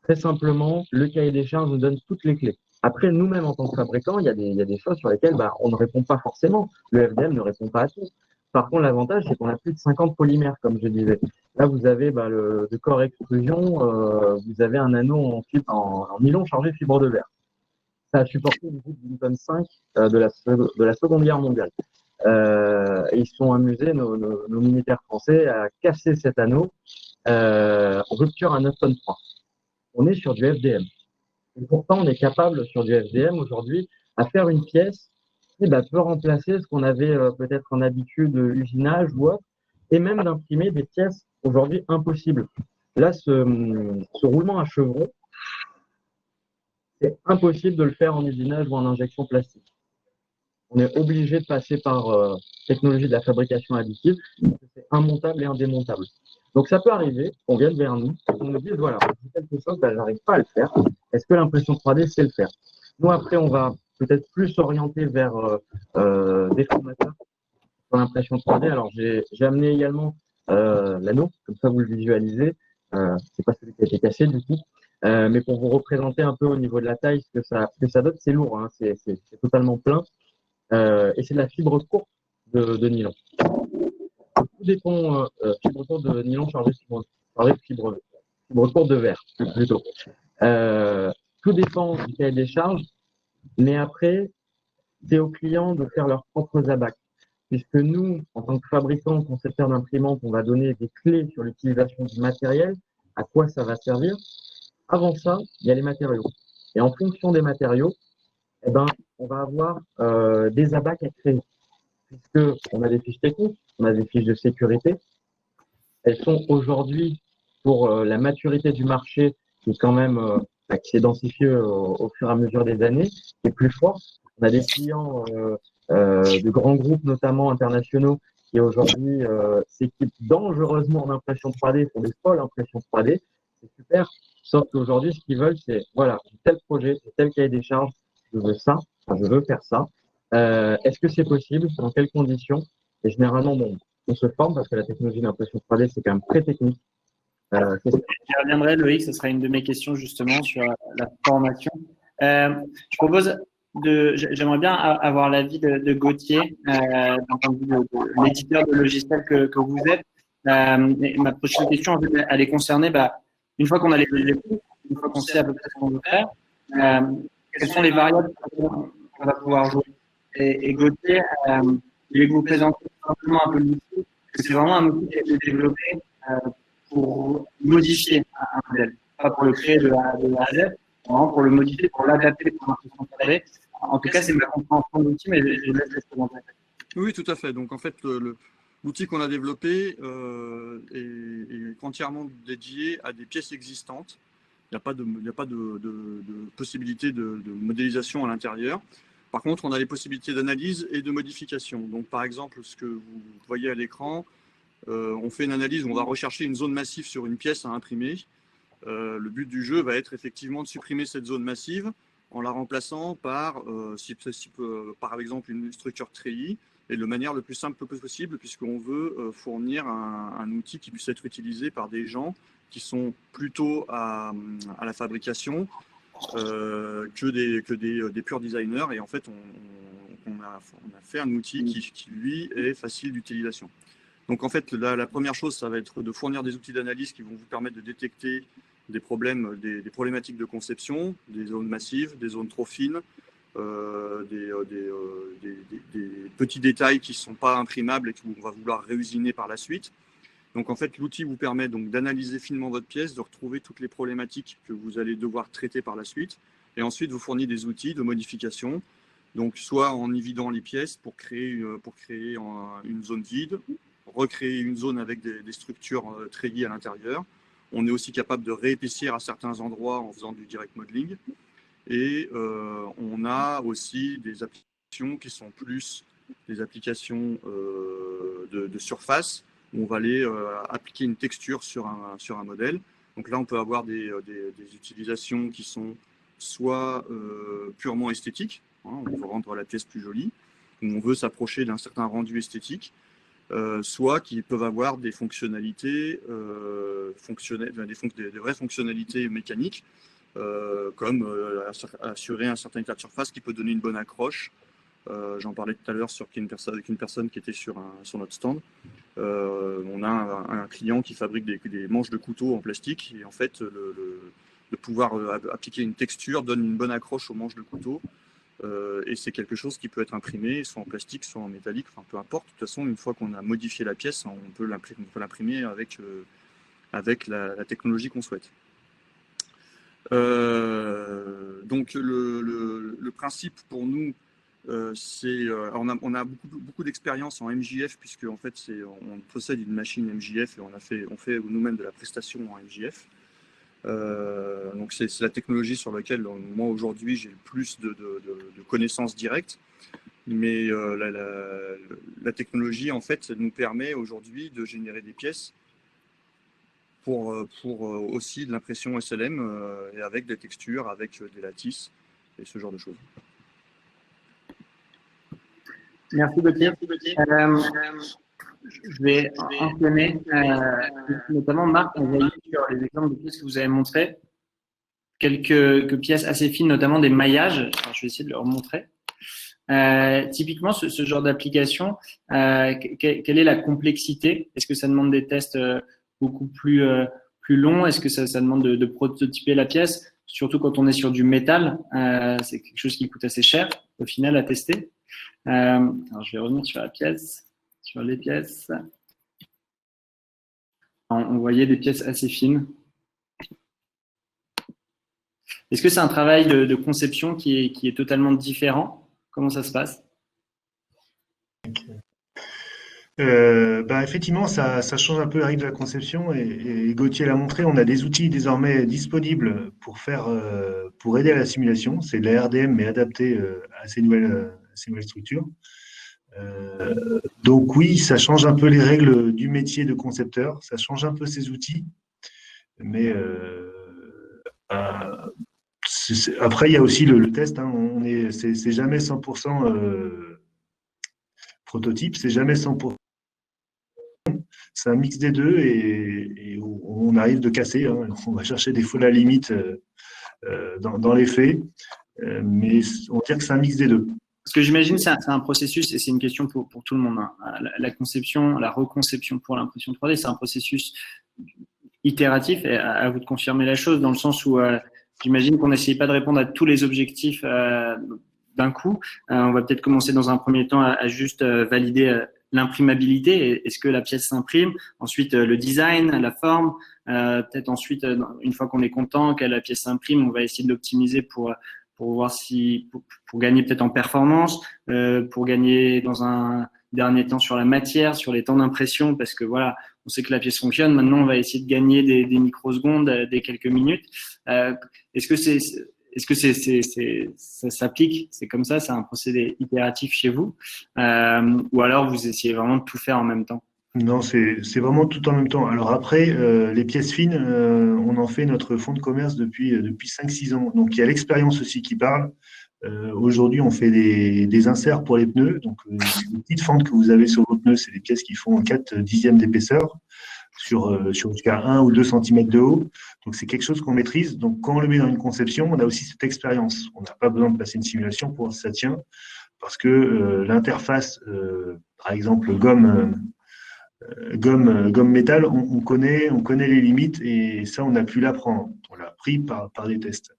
Très simplement, le cahier des charges nous donne toutes les clés. Après, nous-mêmes, en tant que fabricants, il y a des choses sur lesquelles on ne répond pas forcément. Le FDM ne répond pas à tout. Par contre, l'avantage, c'est qu'on a plus de 50 polymères, comme je disais. Là, vous avez de corps extrusion, vous avez un anneau en nylon chargé de fibre de verre. Ça a supporté une goutte d'une tonne 5 de la Seconde Guerre mondiale. Et ils se sont amusés, nos militaires français, à casser cet anneau en rupture à 9 tonnes 3. On est sur du FDM. Et pourtant, on est capable, sur du FDM aujourd'hui, à faire une pièce qui peut remplacer ce qu'on avait peut-être en habitude usinage ou autre, et même d'imprimer des pièces aujourd'hui impossibles. Là, ce roulement à chevron, c'est impossible de le faire en usinage ou en injection plastique. On est obligé de passer par technologie de la fabrication additive, c'est immontable et indémontable. Donc ça peut arriver, on vienne vers nous, on nous dise voilà, j'ai quelque chose, j'arrive pas à le faire. Est-ce que l'impression 3D sait le faire? Nous après, on va peut-être plus s'orienter vers des formateurs sur l'impression 3D. Alors j'ai amené également l'anneau, comme ça vous le visualisez. C'est pas celui qui a été cassé du coup. Mais pour vous représenter un peu au niveau de la taille ce que ça donne, c'est lourd, hein, c'est totalement plein. Et c'est de la fibre courte de nylon. Tout dépend, fibre courte de nylon chargée de fibre courte de verre, plutôt. Tout dépend du cahier des charges, mais après, c'est aux clients de faire leurs propres abacs. Puisque nous, en tant que fabricants, concepteurs d'imprimantes, on va donner des clés sur l'utilisation du matériel, à quoi ça va servir. Avant ça, il y a les matériaux. Et en fonction des matériaux, eh ben, on va avoir des abacs à créer. Puisqu'on a des fiches techniques, on a des fiches de sécurité. Elles sont aujourd'hui, pour la maturité du marché, qui est quand même qui s'est densifié au fur et à mesure des années, qui est plus fort. On a des clients de grands groupes, notamment internationaux, qui aujourd'hui s'équipent dangereusement en impression 3D, font des folles impressions 3D. C'est super. Sauf qu'aujourd'hui, ce qu'ils veulent, c'est voilà, j'ai tel projet, j'ai tel cahier des charges, je veux ça, enfin, je veux faire ça. Est-ce que c'est possible? Dans quelles conditions? Et généralement, bon, on se forme parce que la technologie d'impression 3D, c'est quand même très technique. J'y reviendrai, Loïc, ce sera une de mes questions justement sur la formation. Je propose j'aimerais bien avoir l'avis de Gauthier, d'un point de vue de l'éditeur de logiciels que vous êtes. Et ma prochaine question, en fait, elle est concernée, une fois qu'on a les coûts, une fois qu'on sait à peu près ce qu'on veut faire, quelles sont les variables qu'on va pouvoir jouer. Et Gauthier, je vais vous présenter simplement un peu l'outil, parce que c'est vraiment un outil qui a été développé pour modifier un modèle, pas pour le créer de A à Z, vraiment pour le modifier, pour l'adapter pour l'impression 3D. En tout cas, c'est ma compréhension de l'outil, mais je laisse les présenter. Oui, tout à fait. Donc en fait, l'outil qu'on a développé est entièrement dédié à des pièces existantes. Il n'y a pas de possibilité de modélisation à l'intérieur. Par contre, on a les possibilités d'analyse et de modification. Donc par exemple, ce que vous voyez à l'écran, on fait une analyse où on va rechercher une zone massive sur une pièce à imprimer. Le but du jeu va être effectivement de supprimer cette zone massive en la remplaçant par, par exemple, une structure treillis et de manière le plus simple possible, puisqu'on veut fournir un outil qui puisse être utilisé par des gens qui sont plutôt à la fabrication que des purs designers. Et en fait, on a fait un outil qui, lui, est facile d'utilisation. Donc en fait, la première chose, ça va être de fournir des outils d'analyse qui vont vous permettre de détecter des problèmes, des problématiques de conception, des zones massives, des zones trop fines, des petits détails qui ne sont pas imprimables et qu'on va vouloir réusiner par la suite. Donc en fait, l'outil vous permet donc d'analyser finement votre pièce, de retrouver toutes les problématiques que vous allez devoir traiter par la suite, et ensuite vous fournit des outils de modification. Donc soit en y vidant les pièces pour créer une zone vide, recréer une zone avec des structures treillis à l'intérieur. On est aussi capable de réépaissir à certains endroits en faisant du direct modeling. Et on a aussi des applications qui sont plus des applications de surface, où on va aller appliquer une texture sur un modèle. Donc là, on peut avoir des utilisations qui sont soit purement esthétiques, hein, on veut rendre la pièce plus jolie, où on veut s'approcher d'un certain rendu esthétique, soit qui peuvent avoir des fonctionnalités des vraies fonctionnalités mécaniques, comme assurer un certain état de surface qui peut donner une bonne accroche J'en parlais tout à l'heure avec une personne qui était sur notre stand. On a un client qui fabrique des manches de couteau en plastique et en fait, de pouvoir appliquer une texture donne une bonne accroche aux manches de couteau. Et c'est quelque chose qui peut être imprimé soit en plastique, soit en métallique, enfin peu importe. De toute façon, une fois qu'on a modifié la pièce, on peut l'imprimer avec la technologie qu'on souhaite. Donc le principe pour nous, on a beaucoup d'expérience en MJF puisque en fait on possède une machine MJF et on fait nous-mêmes de la prestation en MJF. Donc c'est la technologie sur laquelle moi aujourd'hui j'ai le plus de connaissances directes, mais la technologie en fait nous permet aujourd'hui de générer des pièces pour aussi de l'impression SLM et avec des textures, avec des lattices et ce genre de choses. Merci Gauthier. Je vais enchaîner, notamment Marc, on voit sur les exemples de pièces que vous avez montrées, quelques pièces assez fines, notamment des maillages. Alors, je vais essayer de leur montrer. Typiquement, ce genre d'application, quelle est la complexité? Est-ce que ça demande des tests beaucoup plus longs? Est-ce que ça demande de prototyper la pièce? Surtout quand on est sur du métal, c'est quelque chose qui coûte assez cher au final à tester. Alors, je vais revenir sur la pièce. Sur les pièces, on voyait des pièces assez fines. Est-ce que c'est un travail de conception qui est totalement différent? Comment ça se passe? Effectivement, ça change un peu la règle de la conception et Gauthier l'a montré, on a des outils désormais disponibles pour aider à la simulation. C'est de la RDM mais adapté à ces nouvelles structures. Donc oui, ça change un peu les règles du métier de concepteur, ça change un peu ses outils, mais après il y a aussi le test, hein, c'est jamais 100% prototype, c'est jamais 100%, c'est un mix des deux et on arrive de casser, hein, on va chercher des fois la limite dans les faits, mais on va dire que c'est un mix des deux. Ce que j'imagine, c'est un processus, et c'est une question pour tout le monde. Hein. La conception, la reconception pour l'impression 3D, c'est un processus itératif, et à vous de confirmer la chose, dans le sens où j'imagine qu'on n'essaye pas de répondre à tous les objectifs d'un coup. On va peut-être commencer dans un premier temps à juste valider l'imprimabilité. Est-ce que la pièce s'imprime? Ensuite, le design, la forme. Peut-être ensuite, une fois qu'on est content que la pièce s'imprime, on va essayer de l'optimiser pour voir pour gagner peut-être en performance, pour gagner dans un dernier temps sur la matière, sur les temps d'impression, parce que voilà, on sait que la pièce fonctionne. Maintenant, on va essayer de gagner des microsecondes, des quelques minutes. Est-ce que ça s'applique? C'est comme ça? C'est un procédé itératif chez vous? Ou alors vous essayez vraiment de tout faire en même temps? Non, c'est vraiment tout en même temps. Alors après, les pièces fines, on en fait notre fonds de commerce depuis 5-6 ans. Donc il y a l'expérience aussi qui parle. Aujourd'hui, on fait des inserts pour les pneus. Donc les petites fentes que vous avez sur vos pneus, c'est des pièces qui font 4/10 d'épaisseur sur jusqu'à 1 ou 2 cm de haut. Donc c'est quelque chose qu'on maîtrise. Donc quand on le met dans une conception, on a aussi cette expérience. On n'a pas besoin de passer une simulation pour voir si ça tient, parce que l'interface, par exemple gomme métal, on connaît les limites et ça, on a pu l'apprendre. On l'a appris par des tests.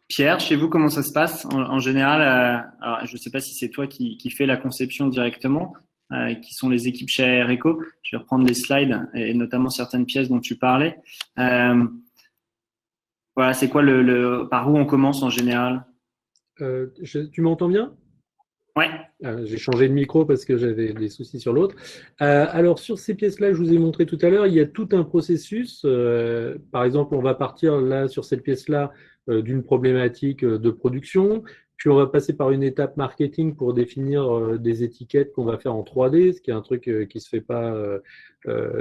Pierre, chez vous, comment ça se passe en général? Alors, je ne sais pas si c'est toi qui fais la conception directement, qui sont les équipes chez Aereco. Je vais reprendre les slides et notamment certaines pièces dont tu parlais. Voilà, c'est quoi par où on commence en général? Tu m'entends bien? Ouais. J'ai changé de micro parce que j'avais des soucis sur l'autre. Alors, sur ces pièces-là que je vous ai montré tout à l'heure, il y a tout un processus. Par exemple, on va partir là sur cette pièce-là d'une problématique de production. Puis, on va passer par une étape marketing pour définir des étiquettes qu'on va faire en 3D, ce qui est un truc qui ne se fait pas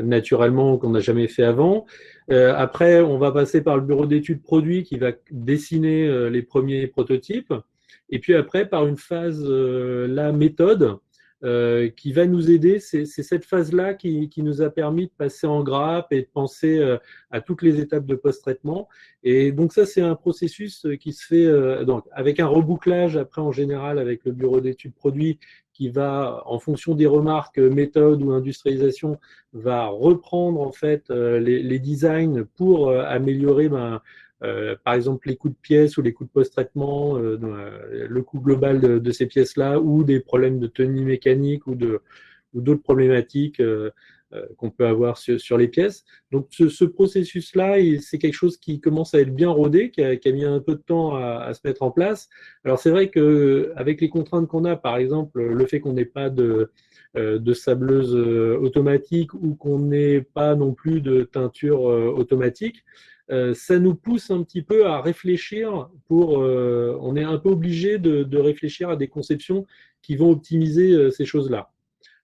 naturellement, qu'on n'a jamais fait avant. Après, on va passer par le bureau d'études produits qui va dessiner les premiers prototypes. Et puis après, par une phase, la méthode, qui va nous aider. C'est cette phase-là qui nous a permis de passer en grappe et de penser à toutes les étapes de post-traitement. Et donc ça, c'est un processus qui se fait donc, avec un rebouclage après en général avec le bureau d'études produits qui va, en fonction des remarques, méthode ou industrialisation, va reprendre en fait les designs pour améliorer par exemple les coûts de pièces ou les coûts de post-traitement, le coût global de ces pièces-là ou des problèmes de tenue mécanique ou d'autres problématiques qu'on peut avoir sur les pièces. Donc ce processus-là, c'est quelque chose qui commence à être bien rodé, qui a mis un peu de temps à se mettre en place. Alors c'est vrai qu'avec les contraintes qu'on a, par exemple le fait qu'on n'ait pas de sableuse automatique ou qu'on n'ait pas non plus de teinture automatique, ça nous pousse un petit peu à réfléchir on est un peu obligé de réfléchir à des conceptions qui vont optimiser ces choses-là.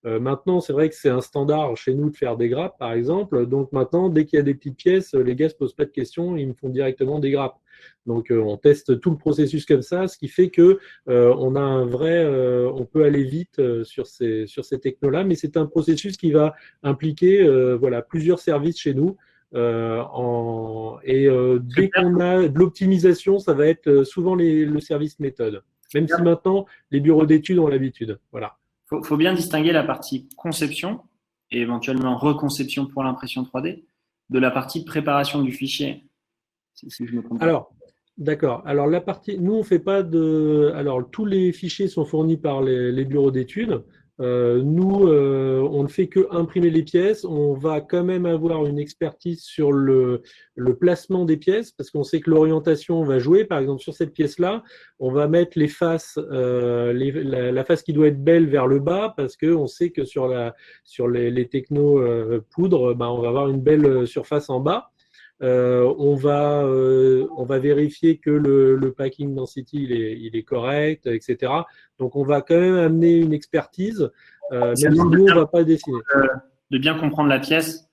Maintenant, c'est vrai que c'est un standard chez nous de faire des grappes, par exemple. Donc maintenant, dès qu'il y a des petites pièces, les gars ne se posent pas de questions, ils me font directement des grappes. Donc on teste tout le processus comme ça, ce qui fait que on a on peut aller vite sur ces technos-là, mais c'est un processus qui va impliquer voilà, plusieurs services chez nous. Dès qu'on a de l'optimisation, ça va être souvent le service méthode. Même si maintenant, les bureaux d'études ont l'habitude. Voilà. Faut bien distinguer la partie conception et éventuellement reconception pour l'impression 3D de la partie préparation du fichier. Si je me trompe pas. Alors, d'accord. Alors, nous, on fait pas alors, tous les fichiers sont fournis par les bureaux d'études. Nous, on ne fait que imprimer les pièces. On va quand même avoir une expertise sur le placement des pièces parce qu'on sait que l'orientation va jouer. Par exemple, sur cette pièce-là, on va mettre les faces, la face qui doit être belle vers le bas parce qu'on sait que sur les technos poudre, on va avoir une belle surface en bas. On va vérifier que le packing density il est correct, etc. Donc on va quand même amener une expertise, même si nous on va pas dessiner. De bien comprendre la pièce,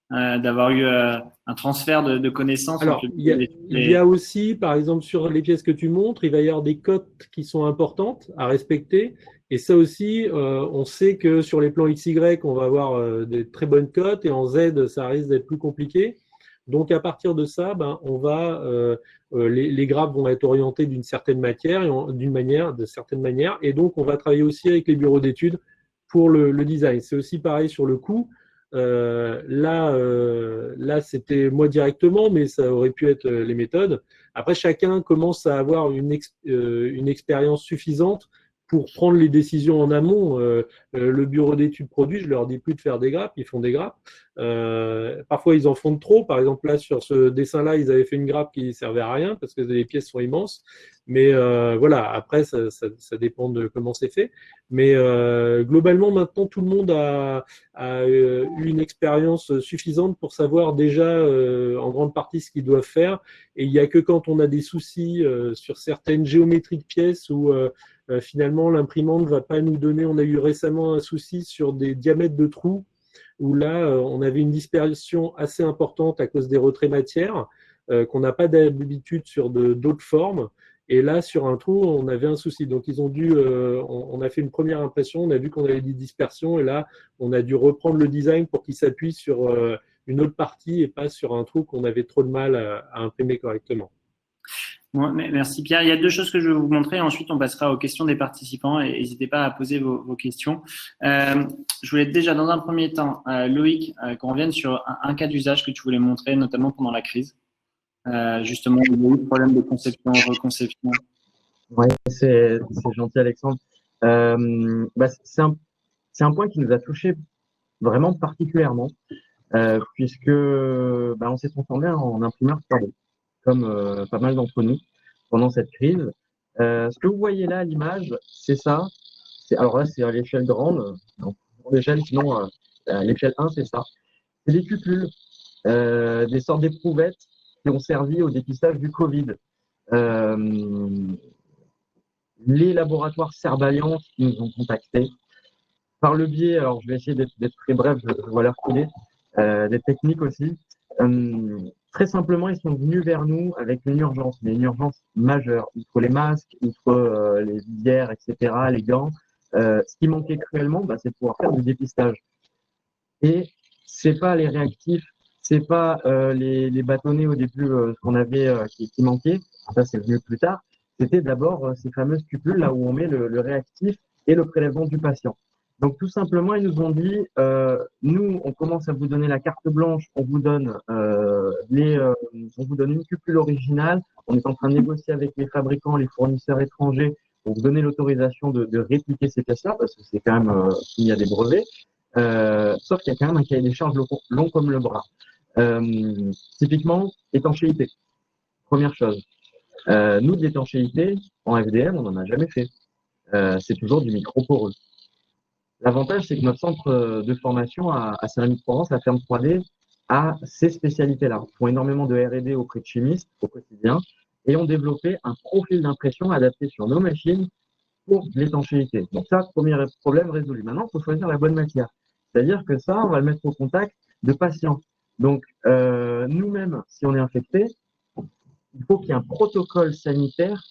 d'avoir eu un transfert de connaissances. Alors il y a aussi, par exemple, sur les pièces que tu montres, il va y avoir des cotes qui sont importantes à respecter. Et ça aussi, on sait que sur les plans XY, on va avoir des très bonnes cotes et en Z, ça risque d'être plus compliqué. Donc, à partir de ça, les grappes vont être orientées d'une certaine manière, et donc on va travailler aussi avec les bureaux d'études pour le design. C'est aussi pareil sur le coût. Là, c'était moi directement, mais ça aurait pu être les méthodes. Après, chacun commence à avoir une expérience suffisante pour prendre les décisions en amont. Le bureau d'études produits, je leur dis plus de faire des grappes, ils font des grappes. Parfois, ils en font de trop. Par exemple, là, sur ce dessin-là, ils avaient fait une grappe qui ne servait à rien parce que les pièces sont immenses. Mais voilà, après, ça dépend de comment c'est fait. Mais globalement, maintenant, tout le monde a eu une expérience suffisante pour savoir déjà en grande partie ce qu'ils doivent faire. Et il n'y a que quand on a des soucis sur certaines géométries de pièces où finalement, l'imprimante ne va pas nous donner. On a eu récemment un souci sur des diamètres de trous où là, on avait une dispersion assez importante à cause des retraits matière qu'on n'a pas d'habitude sur d'autres formes. Et là, sur un trou, on avait un souci. Donc, ils ont dû, on a fait une première impression, on a vu qu'on avait des dispersions et là, on a dû reprendre le design pour qu'il s'appuie sur une autre partie et pas sur un trou qu'on avait trop de mal à imprimer correctement. Bon, merci Pierre. Il y a deux choses que je vais vous montrer. Ensuite, on passera aux questions des participants et n'hésitez pas à poser vos questions. Je voulais déjà, dans un premier temps, Loïc, qu'on revienne sur un cas d'usage que tu voulais montrer, notamment pendant la crise. Justement, il y a eu le problème de conception, reconception. Oui, c'est gentil, Alexandre. C'est un point qui nous a touché vraiment particulièrement, puisque on s'est transformé en imprimeur 3D, comme pas mal d'entre nous pendant cette crise. Ce que vous voyez là à l'image, c'est ça. Alors là, c'est à l'échelle grande. Non, l'échelle, sinon, à l'échelle 1, c'est ça. C'est des cupules, des sortes d'éprouvettes qui ont servi au dépistage du Covid. Les laboratoires Cerballiance qui nous ont contactés par le biais, alors je vais essayer d'être très bref, je vais leur filer, des techniques aussi. Très simplement, ils sont venus vers nous avec une urgence, mais une urgence majeure. Il faut les masques, il faut les visières, etc., les gants. Ce qui manquait cruellement, c'est de pouvoir faire du dépistage. Et c'est pas les réactifs, c'est pas les bâtonnets au début ce qu'on avait qui manquait. Ça, c'est venu plus tard. C'était d'abord ces fameuses cupules là où on met le réactif et le prélèvement du patient. Donc tout simplement, ils nous ont dit, nous, on commence à vous donner la carte blanche, on vous donne une cupule originale. On est en train de négocier avec les fabricants, les fournisseurs étrangers pour vous donner l'autorisation de répliquer ces tests-là parce que c'est quand même il y a des brevets. Sauf qu'il y a quand même un cahier des charges long comme le bras. Typiquement, étanchéité. Première chose. Nous, de l'étanchéité, en FDM, on n'en a jamais fait. C'est toujours du micro-poreux. L'avantage, c'est que notre centre de formation à Céramique-Provence, la ferme 3D, a ces spécialités-là. Ils font énormément de R&D auprès de chimistes au quotidien et ont développé un profil d'impression adapté sur nos machines pour l'étanchéité. Donc ça, premier problème résolu. Maintenant, il faut choisir la bonne matière. C'est-à-dire que ça, on va le mettre au contact de patients. Donc, nous-mêmes, si on est infecté, il faut qu'il y ait un protocole sanitaire,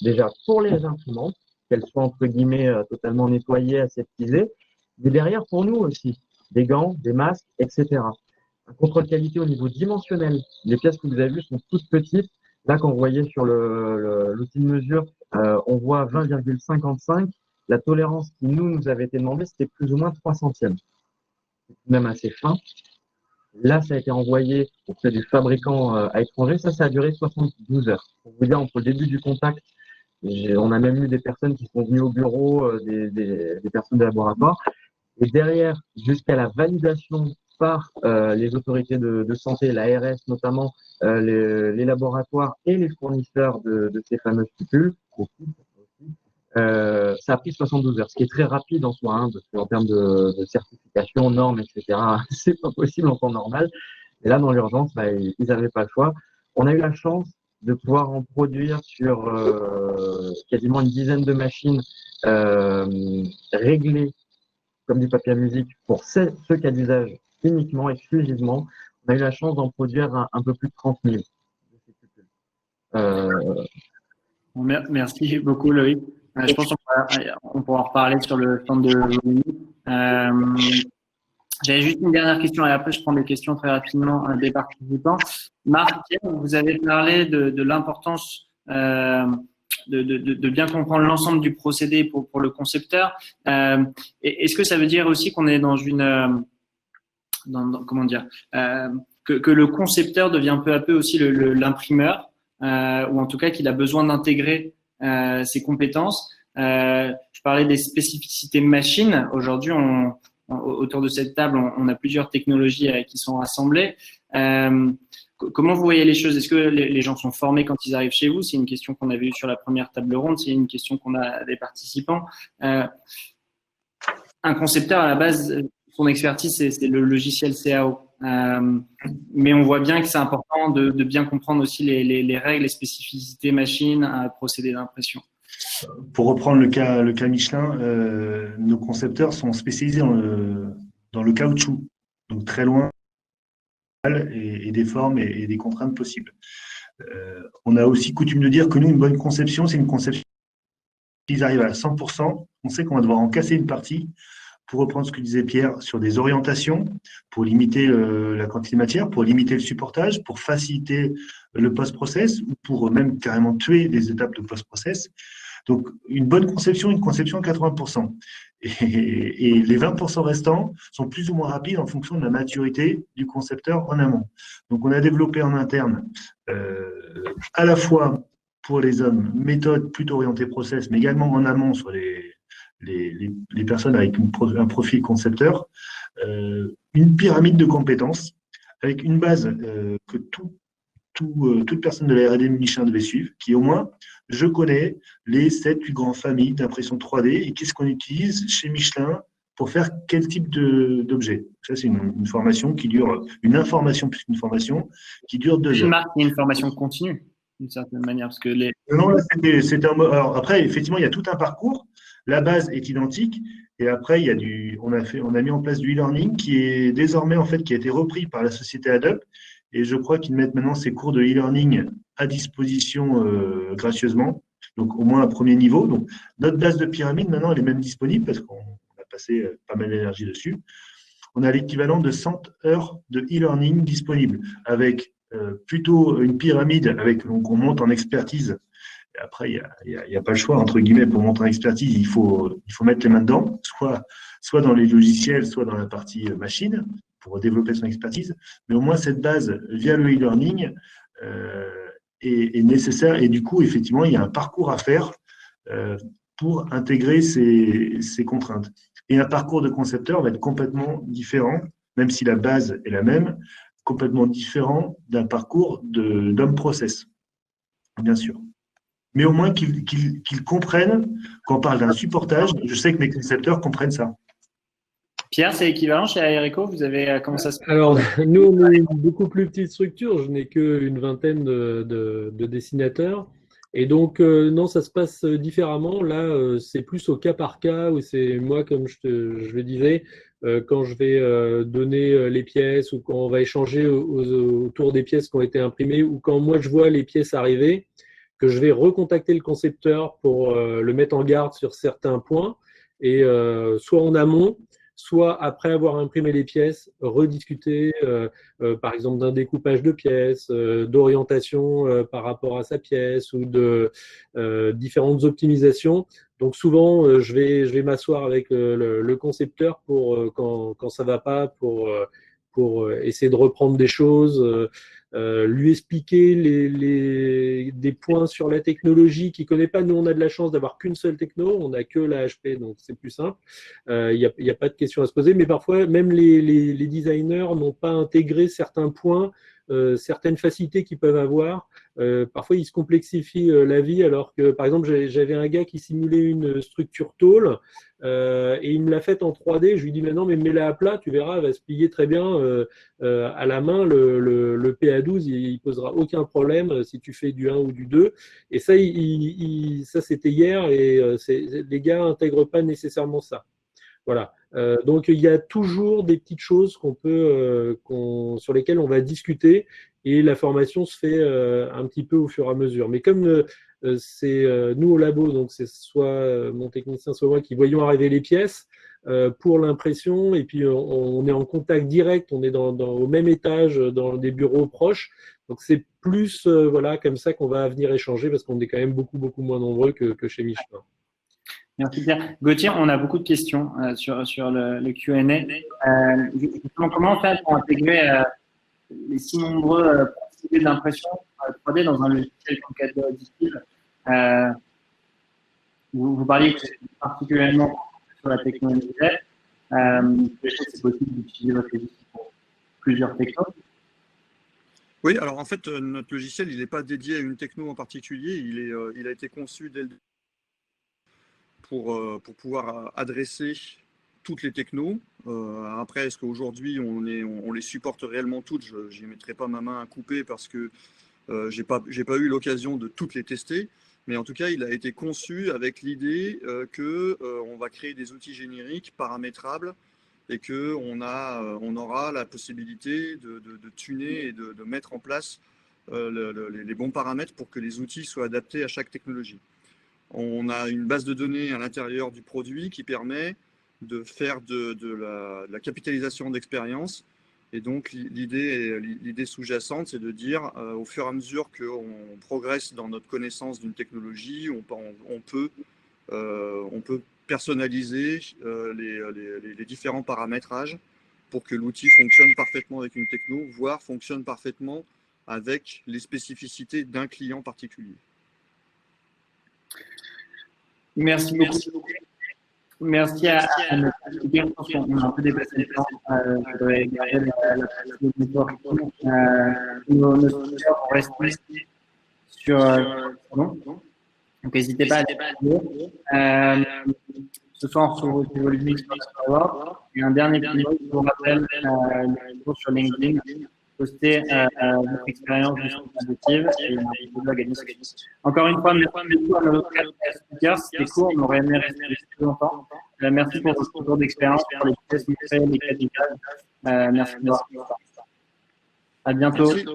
déjà pour les imprimantes, qu'elles soient entre guillemets totalement nettoyées, aseptisées, mais derrière pour nous aussi, des gants, des masques, etc. Un contrôle qualité au niveau dimensionnel. Les pièces que vous avez vues sont toutes petites. Là, quand vous voyez sur l'outil de mesure, on voit 20,55. La tolérance qui nous avait été demandée, c'était plus ou moins 3 centièmes. C'est même assez fin. Là, ça a été envoyé auprès du fabricant à l'étranger. Ça a duré 72 heures. Pour vous dire, entre le début du contact, on a même eu des personnes qui sont venues au bureau, des personnes de laboratoire. Et derrière, jusqu'à la validation par les autorités de santé, l'ARS notamment, les laboratoires et les fournisseurs de ces fameuses cupules, ça a pris 72 heures, ce qui est très rapide en soi, parce qu'en termes de certification, normes, etc., c'est pas possible en temps normal. Et là, dans l'urgence, ils n'avaient pas le choix. On a eu la chance de pouvoir en produire sur quasiment une dizaine de machines réglées comme du papier à musique pour ce cas d'usage uniquement, exclusivement. On a eu la chance d'en produire un peu plus de 30 000. Merci beaucoup, Loïc. Je pense qu'on pourra en reparler sur le stand de Volume. J'avais juste une dernière question et après je prends des questions très rapidement des participants. Marc, vous avez parlé de l'importance de bien comprendre l'ensemble du procédé pour le concepteur. Est-ce que ça veut dire aussi qu'on est dans une comment dire que le concepteur devient peu à peu aussi l'imprimeur ou en tout cas qu'il a besoin d'intégrer ses compétences. Je parlais des spécificités machines. Aujourd'hui, autour de cette table, on a plusieurs technologies qui sont rassemblées. Comment vous voyez les choses? Est-ce que les gens sont formés quand ils arrivent chez vous? C'est une question qu'on avait eue sur la première table ronde. C'est une question qu'on a des participants. Un concepteur, à la base, son expertise, c'est le logiciel CAO. Mais on voit bien que c'est important de bien comprendre aussi les règles, les spécificités machines, procédés d'impression. Pour reprendre le cas Michelin, nos concepteurs sont spécialisés dans le caoutchouc, donc très loin et des formes et des contraintes possibles. On a aussi coutume de dire que nous, une bonne conception, c'est une conception qui arrive à 100%. On sait qu'on va devoir en casser une partie pour reprendre ce que disait Pierre sur des orientations, pour limiter la quantité de matière, pour limiter le supportage, pour faciliter le post-process ou pour même carrément tuer des étapes de post-process. Donc, une bonne conception, une conception à 80%. Et les 20% restants sont plus ou moins rapides en fonction de la maturité du concepteur en amont. Donc, on a développé en interne à la fois pour les hommes méthodes plutôt orientées process, mais également en amont sur les personnes avec un profil concepteur, une pyramide de compétences avec une base que toute personne de la R&D Michelin devait suivre, qui est au moins, je connais les 7-8 grandes familles d'impression 3D et qu'est-ce qu'on utilise chez Michelin pour faire quel type d'objet. Ça, c'est une formation qui dure, une information plus qu'une formation, qui dure 2 heures. Il y a une formation continue, d'une certaine manière, parce que Non, c'était alors après, effectivement, il y a tout un parcours. La base est identique. Et après, on a mis en place du e-learning qui est désormais, en fait, qui a été repris par la société Adobe. Et je crois qu'ils mettent maintenant ces cours de e-learning à disposition gracieusement. Donc, au moins un premier niveau. Donc, notre base de pyramide, maintenant, elle est même disponible parce qu'on a passé pas mal d'énergie dessus. On a l'équivalent de 100 heures de e-learning disponible avec plutôt une pyramide donc on monte en expertise. Et après, il n'y a pas le choix, entre guillemets, pour monter en expertise, il faut mettre les mains dedans, soit dans les logiciels, soit dans la partie machine, pour développer son expertise. Mais au moins, cette base, via le e-learning, est nécessaire. Et du coup, effectivement, il y a un parcours à faire pour intégrer ces contraintes. Et un parcours de concepteur va être complètement différent, même si la base est la même, complètement différent d'un parcours d'homme process, bien sûr. Mais au moins qu'ils comprennent, quand on parle d'un supportage, je sais que mes concepteurs comprennent ça. Pierre, c'est équivalent chez Aereco? Vous avez comment ça se passe? Alors, nous, on est une beaucoup plus petite structure. Je n'ai qu'une vingtaine de dessinateurs. Et donc, non, ça se passe différemment. Là, c'est plus au cas par cas, où c'est moi, comme je le disais, quand je vais donner les pièces ou quand on va échanger autour des pièces qui ont été imprimées ou quand moi, je vois les pièces arriver, que je vais recontacter le concepteur pour le mettre en garde sur certains points, et soit en amont, soit après avoir imprimé les pièces, rediscuter par exemple d'un découpage de pièces, d'orientation par rapport à sa pièce ou de différentes optimisations. Donc souvent, je vais m'asseoir avec le concepteur pour quand ça va pas, pour essayer de reprendre des choses, lui expliquer des points sur la technologie qu'il ne connaît pas. Nous, on a de la chance d'avoir qu'une seule techno, on n'a que la HP, donc c'est plus simple. Il n'y a pas de question à se poser, mais parfois, même les designers n'ont pas intégré certains points, certaines facilités qu'ils peuvent avoir. Parfois, ils se complexifient la vie, alors que, par exemple, j'avais un gars qui simulait une structure tôle, et il me l'a faite en 3D. Je lui dis, mais non, mais mets-la à plat, tu verras, elle va se plier très bien à la main. Le PA12, il posera aucun problème si tu fais du 1 ou du 2. Et ça, ça c'était hier, et les gars n'intègrent pas nécessairement ça. Voilà. Donc, il y a toujours des petites choses sur lesquelles on va discuter, et la formation se fait un petit peu au fur et à mesure. Mais comme c'est nous au labo, donc c'est soit mon technicien, soit moi qui voyons arriver les pièces pour l'impression, et puis on est en contact direct, on est au même étage, dans des bureaux proches. Donc, c'est plus voilà, comme ça qu'on va venir échanger, parce qu'on est quand même beaucoup, beaucoup moins nombreux que chez Michelin. Merci Pierre. Gauthier, on a beaucoup de questions sur le Q&A. Justement, comment faire pour intégrer les si nombreux procédés d'impression 3D dans un logiciel comme CAD Additive? Vous parliez que c'est particulièrement sur la technologie LED. C'est possible d'utiliser votre logiciel pour plusieurs technos? Oui, alors en fait, notre logiciel, il n'est pas dédié à une techno en particulier. Il a été conçu dès le début pour pouvoir adresser toutes les technos. Après, est-ce qu'aujourd'hui, on les supporte réellement toutes? Je n'y mettrai pas ma main à couper parce que j'ai pas eu l'occasion de toutes les tester. Mais en tout cas, il a été conçu avec l'idée qu'on va créer des outils génériques paramétrables et qu'on aura la possibilité de tuner et de mettre en place les bons paramètres pour que les outils soient adaptés à chaque technologie. On a une base de données à l'intérieur du produit qui permet de faire de la capitalisation d'expérience. Et donc, l'idée sous-jacente, c'est de dire, au fur et à mesure qu'on progresse dans notre connaissance d'une technologie, on peut personnaliser les différents paramétrages pour que l'outil fonctionne parfaitement avec une techno, voire fonctionne parfaitement avec les spécificités d'un client particulier. Merci beaucoup. Merci à notre speaker. On a un peu dépassé le temps. Je voudrais garder la partie de networking. Nos speakers vont rester sur. Donc, n'hésitez pas à aller. Ce soir, on se retrouve au Linux Forward. Et un dernier petit mot, je vous rappelle le cours sur LinkedIn. Poster votre expérience de additive et un blog à gagner. Encore une fois, merci à nos speakers. C'était court, on aurait aimé rester plus longtemps. Merci pour votre retour d'expérience, pour les tests, les cas. Merci de voir. À bientôt. Merci.